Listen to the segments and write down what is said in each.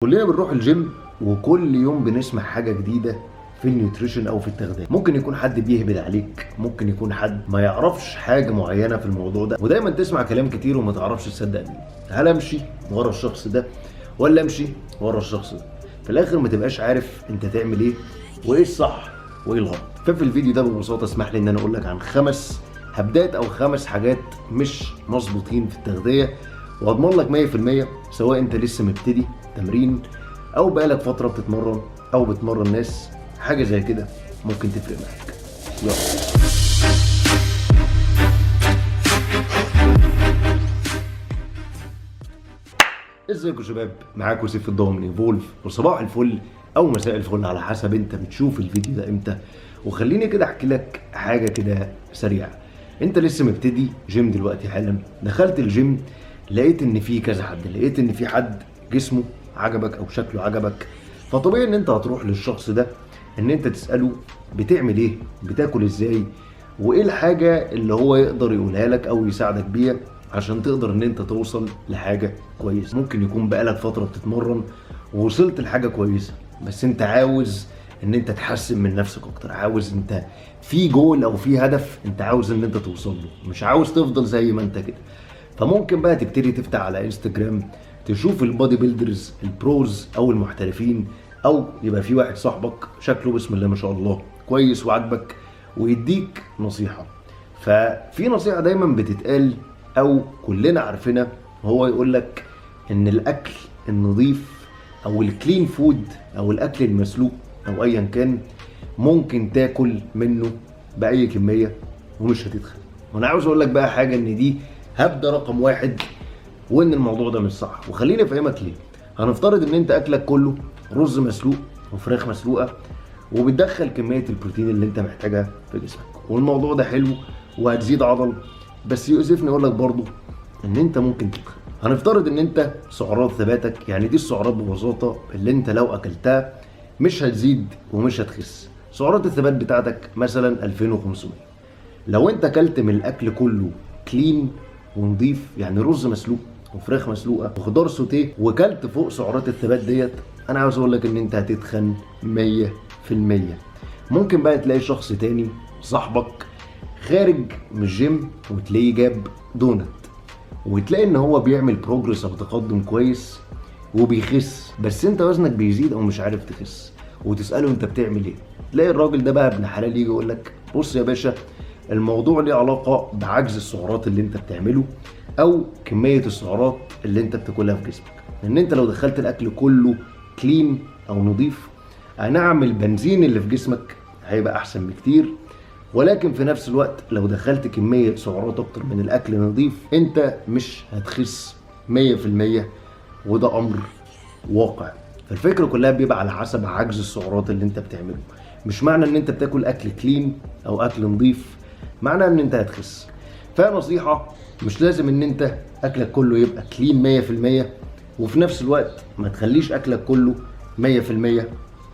كلنا بنروح الجيم وكل يوم بنسمع حاجة جديدة في النيوتريشن او في التغذية. ممكن يكون حد بيهبد عليك، ممكن يكون حد ما يعرفش حاجة معينة في الموضوع ده، ودايما تسمع كلام كتير وما تعرفش تصدق مين. هل امشي ورا الشخص ده ولا امشي ورا الشخص ده؟ في الاخر ما تبقاش عارف انت تعمل ايه وايه الصح وايه الغلط. ففي الفيديو ده ببساطة اسمح لي ان انا اقول لك عن 5 هبدات او 5 حاجات مش مظبوطين في التغذية، واضمن لك 100% سواء انت لسه مبتدي تمرين او بقالك فتره بتتمرن او بتمرن ناس، حاجه زي كده ممكن تفرق معاك. يلا. ازيكم يا شباب، معاكم سيف الضوء من ايفولف، وصباح الفل او مساء الفل على حسب انت بتشوف الفيديو ده امتى. وخليني كده احكي لك حاجه كده سريعه. انت لسه مبتدي جيم دلوقتي حالا، دخلت الجيم لقيت ان في كذا حد، لقيت ان في حد جسمه عجبك او شكله عجبك، فطبيعي ان انت هتروح للشخص ده ان انت تساله بتعمل ايه، بتاكل ازاي، وايه الحاجه اللي هو يقدر يقولها لك او يساعدك بيها عشان تقدر ان انت توصل لحاجه كويسه. ممكن يكون بقالك فتره بتتمرن ووصلت لحاجه كويسه، بس انت عاوز ان انت تحسن من نفسك اكتر، عاوز انت في جول او في هدف انت عاوز ان انت توصل له، مش عاوز تفضل زي ما انت كده. فممكن بقى تبتدي تفتح على انستجرام تشوف البادي بيلدرز البروز او المحترفين، او يبقى في واحد صاحبك شكله بسم الله ما شاء الله كويس وعاجبك ويديك نصيحة. ففي نصيحة دايما بتتقال او كلنا عارفينها، هو يقول لك ان الاكل النظيف او الكلين فود او الاكل المسلوق او ايا كان ممكن تاكل منه باي كمية ومش هتتخن. وانا عاوز اقول لك بقى حاجة، ان دي هبدأ رقم 1 وان الموضوع ده مش صح. وخليني افهمك ليه. هنفترض ان انت اكلك كله رز مسلوق وفراخ مسلوقه وبتدخل كميه البروتين اللي انت محتاجها في جسمك، والموضوع ده حلو وهتزيد عضل، بس يؤسفني اقول لك برضه ان انت ممكن تتخن. هنفترض ان انت سعرات ثباتك، يعني دي السعرات ببساطه اللي انت لو اكلتها مش هتزيد ومش هتخس. سعرات الثبات بتاعتك مثلا 2500. لو انت اكلت من الاكل كله كلين ونضيف، يعني رز مسلوق وفراخ مسلوقه وخضار سوتيه، وكلت فوق سعرات الثبات ديت، انا عاوز اقول لك ان انت هتتخن 100%. ممكن بقى تلاقي شخص تاني صاحبك خارج من الجيم وتلاقيه جاب دونت، وتلاقي ان هو بيعمل بروجرس او تقدم كويس وبيخس، بس انت وزنك بيزيد او مش عارف تخس، وتساله انت بتعمل ايه. تلاقي الراجل ده بقى ابن حلال يجي يقول لك بص يا باشا، الموضوع ليه علاقه بعجز السعرات اللي انت بتعمله او كميه السعرات اللي انت بتاكلها في جسمك. لان انت لو دخلت الاكل كله كلين او نظيف، نعم البنزين اللي في جسمك هيبقى احسن بكتير، ولكن في نفس الوقت لو دخلت كميه سعرات اكتر من الاكل النظيف انت مش هتخس 100%، وده امر واقع. فالفكره كلها بيبقى على حسب عجز السعرات اللي انت بتعمله. مش معنى ان انت بتاكل اكل كلين او اكل نظيف معنى ان انت هتخس. فنصيحه، مش لازم ان انت اكلك كله يبقى كلين 100%، وفي نفس الوقت ما تخليش اكلك كله 100%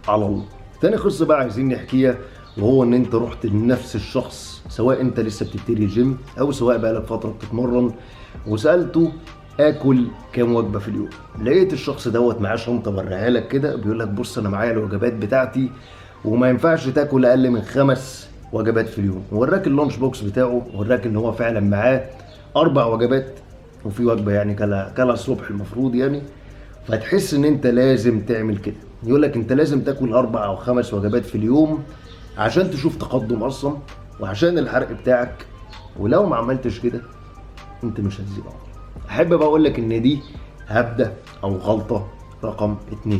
على الله. تاني قصه بقى عايزين نحكيها، وهو ان انت رحت لنفس الشخص سواء انت لسه بتبتدي الجيم او سواء بقالك فتره بتتمرن، وسالته اكل كام وجبه في اليوم. لقيت الشخص دوت معاه شنطه بريها لك كده، بيقول لك بص انا معايا الوجبات بتاعتي وما ينفعش تاكل اقل من 5 وجبات في اليوم. وراك اللانش بوكس بتاعه، وراك ان هو فعلا معاه 4 وجبات وفي وجبه يعني كلا الصبح المفروض يعني. فتحس ان انت لازم تعمل كده. يقول لك انت لازم تاكل 4 أو 5 وجبات في اليوم عشان تشوف تقدم اصلا وعشان الحرق بتاعك، ولو ما عملتش كده انت مش هتزيد عضل. احب بقى اقول لك ان دي هبده او غلطه رقم 2،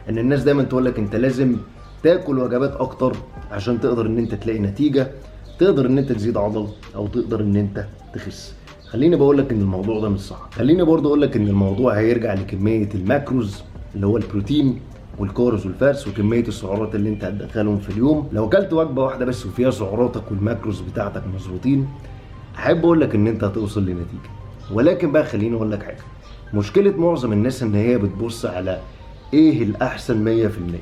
ان الناس دايما تقول لك انت لازم تاكل وجبات اكتر عشان تقدر ان انت تلاقي نتيجه، تقدر ان انت تزيد عضل او تقدر ان انت تخس. خليني بقول لك ان الموضوع ده مش صح. خليني برضه اقول لك ان الموضوع هيرجع لكميه الماكروز اللي هو البروتين والكاربز والفاتس وكميه السعرات اللي انت هتدخلهم في اليوم. لو اكلت وجبه واحده بس وفيها سعراتك والماكروز بتاعتك مظبوطين، احب اقول لك ان انت هتوصل لنتيجه. ولكن بقى خليني اقول لك حاجه، مشكله معظم الناس ان هي بتبص على ايه الاحسن 100%.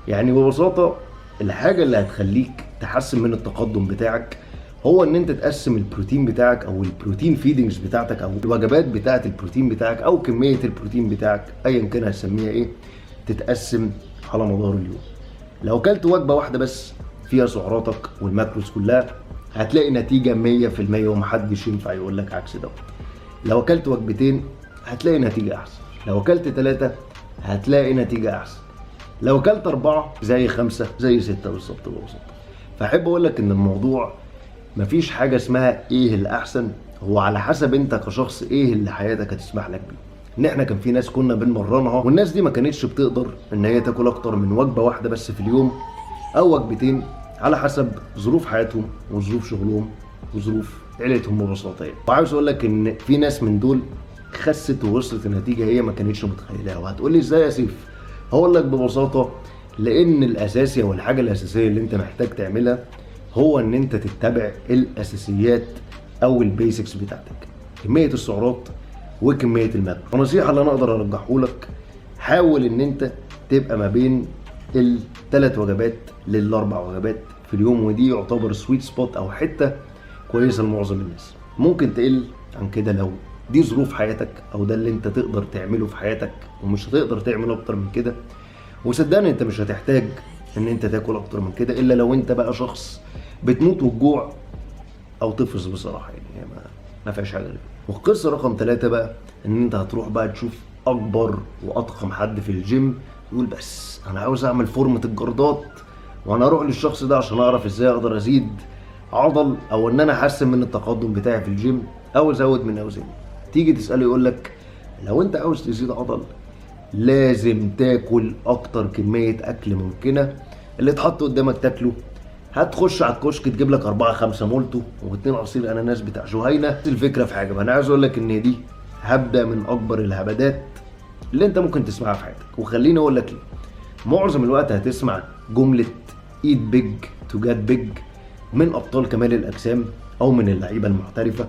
يعني ببساطه الحاجه اللي هتخليك تحسن من التقدم بتاعك هو ان انت تقسم البروتين بتاعك او البروتين فيدنجز بتاعتك او الوجبات بتاعه البروتين بتاعك او كميه البروتين بتاعك ايا كان هتسميها ايه، تتقسم على مدار اليوم. لو اكلت وجبه واحده بس فيها سعراتك والماكروز كلها هتلاقي نتيجه 100% ومحدش ينفع يقول لك عكس ده. لو اكلت وجبتين هتلاقي نتيجه احسن، لو اكلت 3 هتلاقي نتيجه احسن، لو اكلت 4 زي 5 زي 6 بالظبط ببساطه. فاحب اقول لك ان الموضوع مفيش حاجه اسمها ايه الاحسن، هو على حسب انت كشخص ايه اللي حياتك هتسمح لك بيه. ان احنا كان في ناس كنا بنمرنها والناس دي ما كانتش بتقدر ان هي تاكل اكتر من وجبه واحده بس في اليوم او وجبتين، على حسب ظروف حياتهم وظروف شغلهم وظروف عيلتهم ببساطه يعني. وعاوز اقول لك ان في ناس من دول خست ووصلت لنتيجه هي ما كانتش متخيلها. وهتقول لي ازاي يا سيف؟ هقول لك ببساطه، لان الاساسي او الحاجه الاساسيه اللي انت محتاج تعملها هو ان انت تتبع الاساسيات او البيسكس بتاعتك، كميه السعرات وكميه الماكرو. النصيحه اللي انا اقدر ارجحه لك، حاول ان انت تبقى ما بين ال3 وجبات ل4 وجبات في اليوم، ودي يعتبر سويت سبوت او حته كويسه لمعظم الناس. ممكن تقل عن كده لو دي ظروف حياتك او ده اللي انت تقدر تعمله في حياتك، ومش هتقدر تعمل اكتر من كده. وصدقني انت مش هتحتاج ان انت تاكل اكتر من كده الا لو انت بقى شخص بتموت والجوع او تفرز بصراحه يعني، ما فيهاش حاجه غير. والقصه رقم 3 بقى ان انت هتروح بقى تشوف اكبر واضخم حد في الجيم، يقول بس انا عاوز اعمل فورمه الجردات وانا اروح للشخص ده عشان اعرف ازاي اقدر ازيد عضل او ان انا احسن من التقدم بتاعي في الجيم او ازود من اوزاني. تيجي تساله يقول لك لو انت عاوز تزيد عضل لازم تاكل اكتر كميه اكل ممكنه، اللي اتحط قدامك تاكله. هتخش على الكشك تجيب لك 4-5 مولتو و2 عصير اناناس بتاع جهينه. الفكره في حاجه بقى، انا عايز اقول لك ان دي هبدا من اكبر الهبدات اللي انت ممكن تسمعها في حياتك. وخليني اقول لك ليه. معظم الوقت هتسمع جمله ايت بيج تو جات بيج من ابطال كمال الاجسام او من اللعيبه المحترفه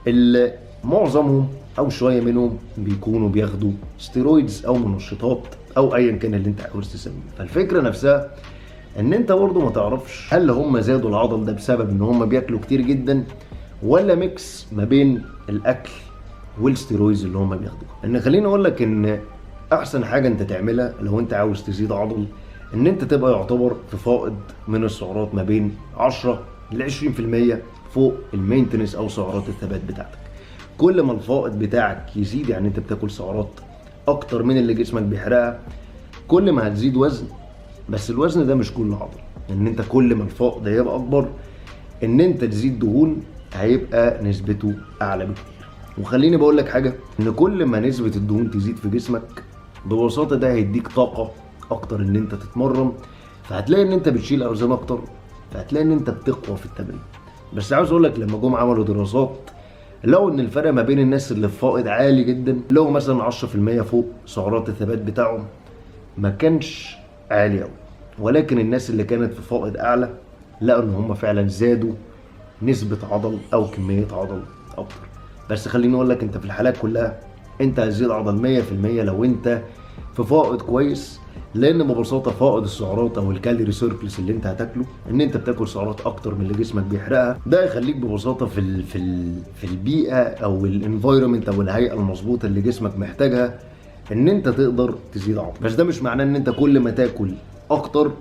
اللي معظمهم او شويه منهم بيكونوا بياخدوا ستيرويدز او منشطات او ايا كان اللي انت عاوز تسميه. فالفكره نفسها ان انت برضه ما تعرفش هل هم زادوا العضل ده بسبب ان هم بياكلوا كتير جدا ولا ميكس ما بين الاكل والستيرويدز اللي هم بياخدوها. ان خليني اقول لك ان احسن حاجه انت تعملها لو انت عاوز تزيد عضل ان انت تبقى يعتبر في فائض من السعرات ما بين 10 ل 20% فوق المينتنس او سعرات الثبات بتاعتك. كل ما الفائض بتاعك يزيد، يعني انت بتاكل سعرات اكتر من اللي جسمك بيحرقها، كل ما هتزيد وزن. بس الوزن ده مش كله عضل، ان انت كل ما الفائض هيبقى اكبر ان انت تزيد دهون هيبقى نسبته اعلى بكتير. وخليني بقول لك حاجه، ان كل ما نسبه الدهون تزيد في جسمك ببساطه ده هيديك طاقه اكتر ان انت تتمرن، فهتلاقي ان انت بتشيل اوزان اكتر، فهتلاقي ان انت بتقوى في التمرين. بس عاوز اقول لك لما جم عملوا دراسات لقوا ان الفرق ما بين الناس اللي في فائض عالي جدا، لقوا مثلا 10% فوق سعرات الثبات بتاعهم ما كانش عالي قوي، ولكن الناس اللي كانت في فائض اعلى لقوا ان هم فعلا زادوا نسبة عضل او كمية عضل اكتر. بس خليني اقول لك انت في الحالات كلها انت هتزيد عضل 100% لو انت في فائض كويس، لان ببساطه فائض السعرات او الكالوري سيربلس اللي انت هتاكله ان انت بتاكل سعرات اكتر من اللي جسمك بيحرقها، ده يخليك ببساطه في البيئه او الانفايرمنت او الهيئه المظبوطه اللي جسمك محتاجها ان انت تقدر تزيد عضل. بس ده مش معناه ان انت كل ما تاكل اكتر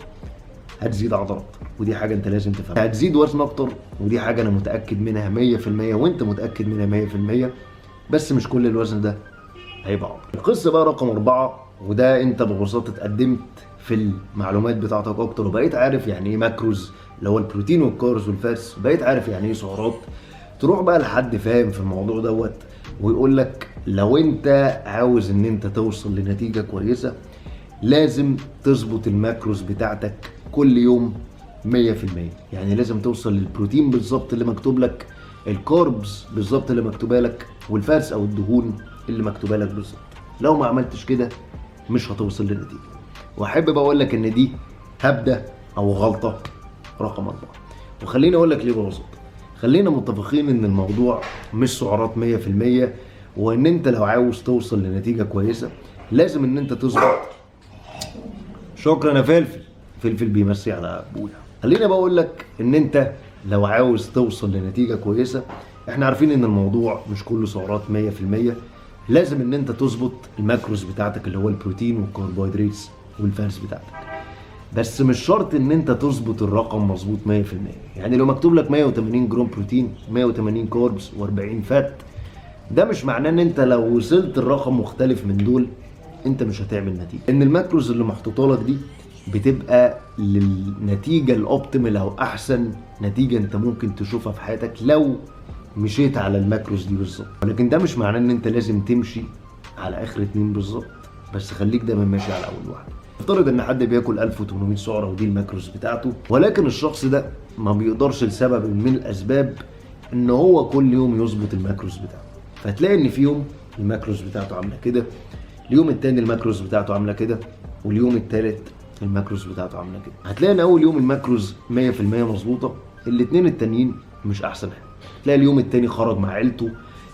هتزيد عضل اكتر، ودي حاجه انت لازم تفهمها. هتزيد وزن اكتر ودي حاجه انا متاكد منها 100% وانت متاكد منها 100%، بس مش كل الوزن ده هيبقى عضل. القصه بقى رقم 4، وده انت ببساطه اتقدمت في المعلومات بتاعتك اكتر وبقيت عارف يعني ايه ماكروز اللي هو البروتين والكارز والفاتس، بقيت عارف يعني ايه سعرات. تروح بقى لحد فاهم في الموضوع دوت ويقول لك لو انت عاوز ان انت توصل لنتيجه كويسه لازم تظبط الماكروز بتاعتك كل يوم 100%. يعني لازم توصل للبروتين بالظبط اللي مكتوب لك، الكاربز بالظبط اللي مكتوبه لك، والفاتس او الدهون اللي مكتوبه لك بالظبط. لو ما عملتش كده مش هتوصل لنتيجه. واحب بقول لك ان دي هبده او غلطه رقم 4. وخليني اقول لك ليه ببساطه. خلينا متفقين ان الموضوع مش سعرات 100%، وان انت لو عاوز توصل لنتيجه كويسه لازم ان انت تظبط. شكرا يا فلفل. فلفل بيمسي على ابويا. خليني بقول لك ان انت لو عاوز توصل لنتيجة كويسة، احنا عارفين ان الموضوع مش كله سعرات 100%. لازم ان انت تظبط الماكروز بتاعتك اللي هو البروتين والكربوهيدرات والفاتس بتاعتك، بس مش شرط ان انت تظبط الرقم مظبوط 100%. يعني لو مكتوب لك 180 جرام بروتين 180 كاربس و40 فات، ده مش معناه ان انت لو وصلت الرقم مختلف من دول انت مش هتعمل نتيجه. ان الماكروز اللي محطوطه لك دي بتبقى للنتيجه الاوبتيمال او احسن نتيجه انت ممكن تشوفها في حياتك لو مشيت على الماكروز دي بالظبط. ولكن ده مش معناه ان انت لازم تمشي على اخر 2 بالظبط، بس خليك دايما ماشي على اول واحده. افترض ان حد بياكل 1800 سعره ودي الماكروز بتاعته، ولكن الشخص ده ما بيقدرش لسبب من الاسباب ان هو كل يوم يظبط الماكروز بتاعته. فتلاقي ان في يوم الماكروز بتاعته عامله كده، اليوم التاني الماكروز بتاعته عامله كده، واليوم التالت الماكروز بتاعته عامله كده. هتلاقي ان اول يوم الماكروز 100% مظبوطه، الاثنين التانيين مش احسن حاجه. تلاقي اليوم التاني خرج مع عيلته،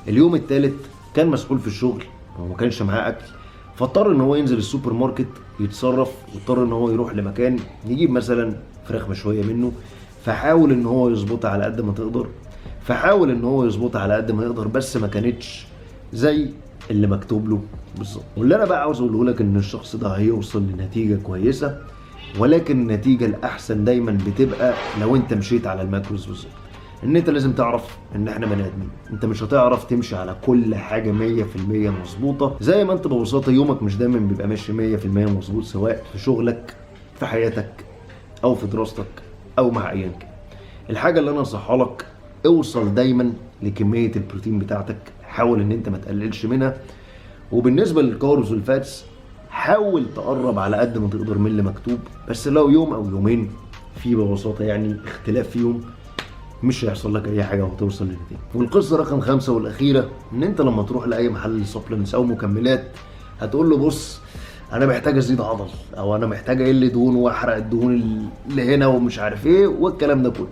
اليوم التالت كان مسؤول في الشغل وما كانش معاه اكل، فاضطر ان هو ينزل السوبر ماركت يتصرف، واضطر ان هو يروح لمكان يجيب مثلا فراخ مشويه منه، فحاول ان هو يظبطها على قد ما تقدر، فحاول ان هو يظبطها على قد ما يقدر، بس ما كانتش زي اللي مكتوب له بالظبط. واللي انا بقى عاوز اقوله لك ان الشخص ده هيوصل لنتيجه كويسه، ولكن النتيجه الاحسن دايما بتبقى لو انت مشيت على الماكروز بالظبط. ان انت لازم تعرف ان احنا بني ادمين، انت مش هتعرف تمشي على كل حاجه 100% مظبوطه. زي ما انت ببساطه يومك مش دايما بيبقى ماشي 100% مظبوط، سواء في شغلك، في حياتك، او في دراستك، او مع ايا كان. الحاجه اللي انا انصحها لك، اوصل دايما لكميه البروتين بتاعتك، حاول ان انت ما تقللش منها. وبالنسبه للكاربز والفاتس حاول تقرب على قد ما تقدر من اللي مكتوب، بس لو يوم او يومين في ببساطه يعني اختلاف فيهم مش هيحصل لك اي حاجه وهتوصل لنتيجه. والقصه رقم 5 والاخيره، ان انت لما تروح لاي محل سبلمنتس او مكملات هتقول له بص انا محتاج ازيد عضل، او انا محتاج اقل دهون واحرق الدهون اللي هنا ومش عارف ايه والكلام ده كله،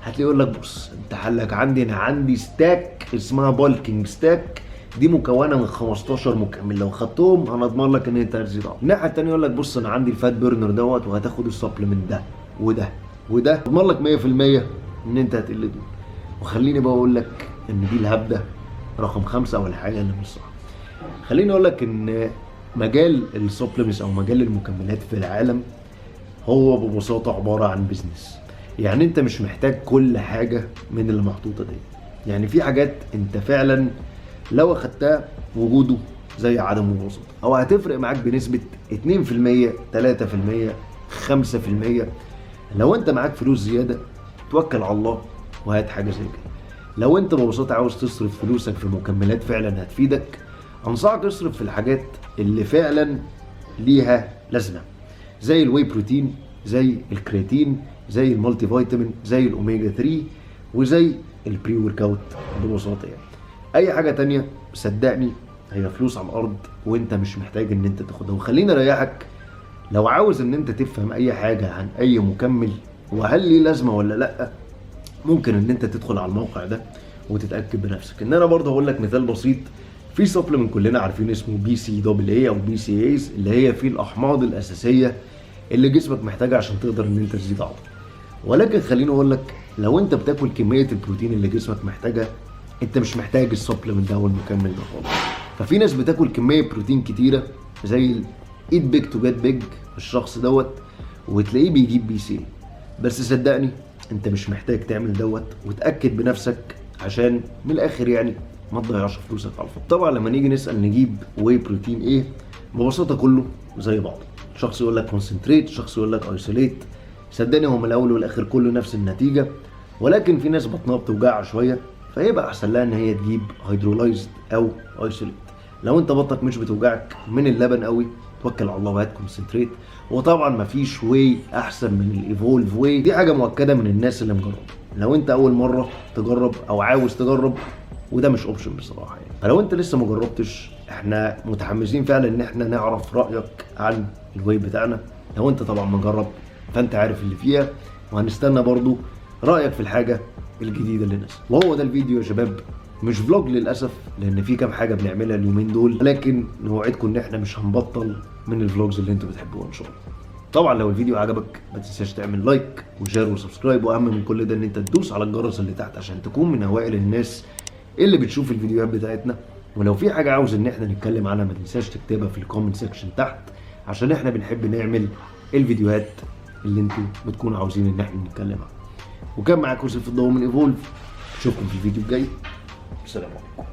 هتلاقيه يقول لك بص انت حلك عندي، انا عندي ستاك اسمها بالكينج ستاك، دي مكونه من 15 مكمل، لو خدتهم هنضمن لك ان انت هتزيد عضل. الناحيه الثانيه يقول لك بص انا عندي الفات بيرنر دوت، وهتاخد السبلمنت ده وده وده، اضمن لك 100% ان انت هتقل دهون. وخليني بقى اقول لك ان دي الهبده رقم 5 او الحاجه اللي مش صح. خليني اقول لك ان مجال السبلمنتس او مجال المكملات في العالم هو ببساطه عباره عن بيزنس. يعني انت مش محتاج كل حاجه من اللي محطوطه دي. يعني في حاجات انت فعلا لو اخدتها وجوده زي عدمه ببساطه، او هتفرق معاك بنسبه 2%، 3%، 5%. لو انت معاك فلوس زياده توكل على الله وهات حاجه زي كده. لو انت ببساطه عاوز تصرف فلوسك في مكملات فعلا هتفيدك، انصحك تصرف في الحاجات اللي فعلا ليها لازمه، زي الواي بروتين، زي الكرياتين، زي المالتي فيتامين، زي الاوميجا 3، وزي البري ورك اوت ببساطه. يعني اي حاجه تانية صدقني هي فلوس على الارض وانت مش محتاج ان انت تاخدها. وخليني اريحك، لو عاوز ان انت تفهم اي حاجه عن اي مكمل وهل ليه لازمه ولا لا، ممكن ان انت تدخل على الموقع ده وتتاكد بنفسك. ان انا برضه هقول لك مثال بسيط، في سبلمنت كلنا عارفين اسمه بي سي دبل اي او بي سي ايز، اللي هي فيه الاحماض الاساسيه اللي جسمك محتاجها عشان تقدر ان انت تزيد عضل. ولكن خليني اقول لك، لو انت بتاكل كميه البروتين اللي جسمك محتاجها، انت مش محتاج السبلمنت ده والمكمل ده خالص. ففي ناس بتاكل كميه بروتين كتيره زي ايت بيج تو جيت بيج الشخص دوت، وتلاقيه بيجيب بي سي. بس صدقني انت مش محتاج تعمل دوت، وتاكد بنفسك عشان من الاخر يعني ما تضيعش فلوسك على الفاضي. طبعا لما نيجي نسال نجيب واي بروتين ايه، ببساطه كله زي بعض. شخص يقول لك كونسنتريت، شخص يقول لك ايسوليت. صدقني هم الاول والاخر كله نفس النتيجه، ولكن في ناس بطنها بتوجعها شويه فيبقى احسن لها ان هي تجيب هيدرولايزد او ايسوليت. لو انت بطنك مش بتوجعك من اللبن قوي، توكل على الله وهات كونسنتريت. وطبعا مفيش واي احسن من الايفولف واي، دي حاجه مؤكده من الناس اللي مجربه. لو انت اول مره تجرب او عاوز تجرب، وده مش اوبشن بصراحه يعني. فلو انت لسه ما جربتش، احنا متحمسين فعلا ان احنا نعرف رايك عن الواي بتاعنا. لو انت طبعا مجرب فانت عارف اللي فيها، وهنستنى برضو رايك في الحاجه الجديده اللي نزلت. وهو ده الفيديو يا شباب، مش فلوج للاسف لان في كام حاجه بنعملها اليومين دول، لكن نوعدكم ان احنا مش هنبطل من الفلوجز اللي انتوا بتحبوها ان شاء الله. طبعا لو الفيديو عجبك ما تنساش تعمل لايك وشير وسبسكرايب، واهم من كل ده ان انت تدوس على الجرس اللي تحت عشان تكون من اوائل الناس اللي بتشوف الفيديوهات بتاعتنا. ولو في حاجه عاوز ان احنا نتكلم عنها ما تنساش تكتبها في الكومنت سيكشن تحت، عشان احنا بنحب نعمل الفيديوهات اللي انتوا بتكونوا عاوزين ان احنا نتكلم عنها. وكان معاكم سيف الضوء من ايفولف، اشوفكم في الفيديو الجاي. السلام عليكم.